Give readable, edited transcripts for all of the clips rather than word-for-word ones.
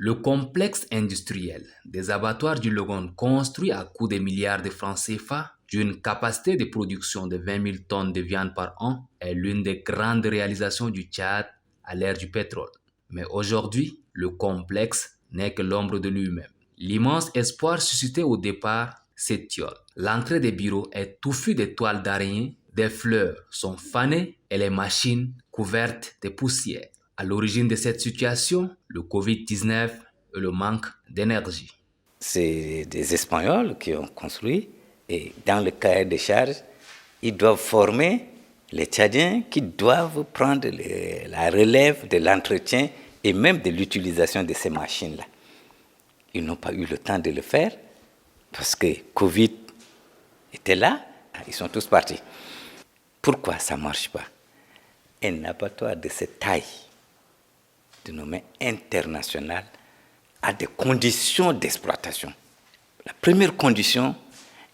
Le complexe industriel des abattoirs du Logone, construit à coût de milliards de francs CFA, d'une capacité de production de 20 000 tonnes de viande par an, est l'une des grandes réalisations du Tchad à l'ère du pétrole. Mais aujourd'hui, le complexe n'est que l'ombre de lui-même. L'immense espoir suscité au départ s'étiole. L'entrée des bureaux est touffue de toiles d'araignée, des fleurs sont fanées et les machines couvertes de poussière. À l'origine de cette situation, le Covid-19 et le manque d'énergie. C'est des Espagnols qui ont construit et dans le cahier des charges, ils doivent former les Tchadiens qui doivent prendre la relève de l'entretien et même de l'utilisation de ces machines-là. Ils n'ont pas eu le temps de le faire parce que Covid était là, ils sont tous partis. Pourquoi ça ne marche pas? Un abattoir de cette taille, de nommée internationale, a des conditions d'exploitation. La première condition,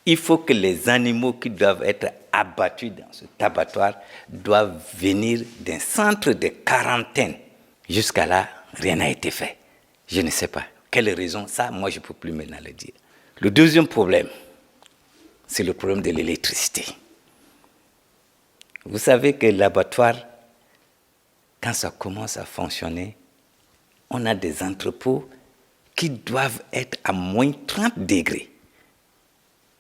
il faut que les animaux qui doivent être abattus dans cet abattoir doivent venir d'un centre de quarantaine. Jusqu'à là, rien n'a été fait. Je ne sais pas. Quelle raison? Ça, moi, je ne peux plus maintenant le dire. Le deuxième problème, c'est le problème de l'électricité. Vous savez que l'abattoir, quand ça commence à fonctionner, on a des entrepôts qui doivent être à moins 30 degrés.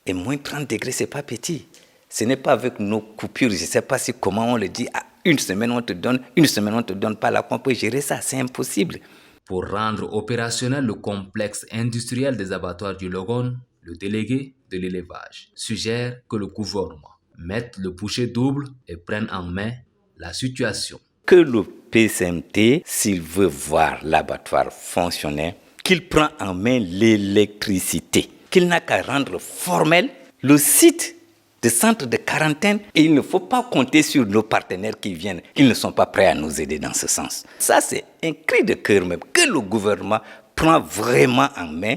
Et moins 30 degrés, ce n'est pas petit. Ce n'est pas avec nos coupures, je ne sais pas comment on le dit, à une semaine on te donne, une semaine on ne te donne pas, là qu'on peut gérer ça, c'est impossible. Pour rendre opérationnel le complexe industriel des abattoirs du Logone, le délégué de l'élevage suggère que le gouvernement mette le bouchée double et prenne en main la situation. Que le PCMT, s'il veut voir l'abattoir fonctionner, qu'il prend en main l'électricité, qu'il n'a qu'à rendre formel le site de centre de quarantaine et il ne faut pas compter sur nos partenaires qui viennent. Ils ne sont pas prêts à nous aider dans ce sens. Ça, c'est un cri de cœur même, que le gouvernement vraiment en main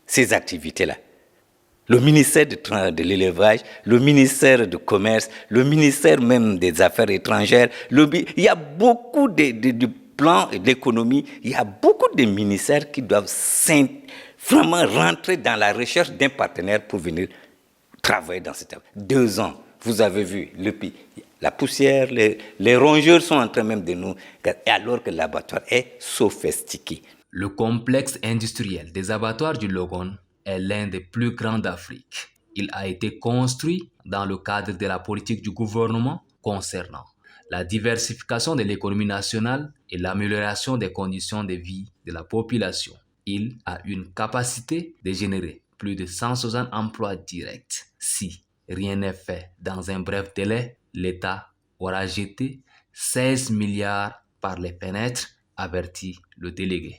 ces activités-là. Le ministère de l'élevage, le ministère du commerce, le ministère même des affaires étrangères, il y a beaucoup de plans d'économie, il y a beaucoup de ministères qui doivent vraiment rentrer dans la recherche d'un partenaire pour venir travailler dans cette... 2 ans, vous avez vu, la poussière, les rongeurs sont en train même de nous... Alors que l'abattoir est sophistiqué. Le complexe industriel des abattoirs du Logone est l'un des plus grands d'Afrique. Il a été construit dans le cadre de la politique du gouvernement concernant la diversification de l'économie nationale et l'amélioration des conditions de vie de la population. Il a une capacité de générer plus de 160 emplois directs. Si rien n'est fait dans un bref délai, l'État aura jeté 16 milliards par les fenêtres, avertit le délégué.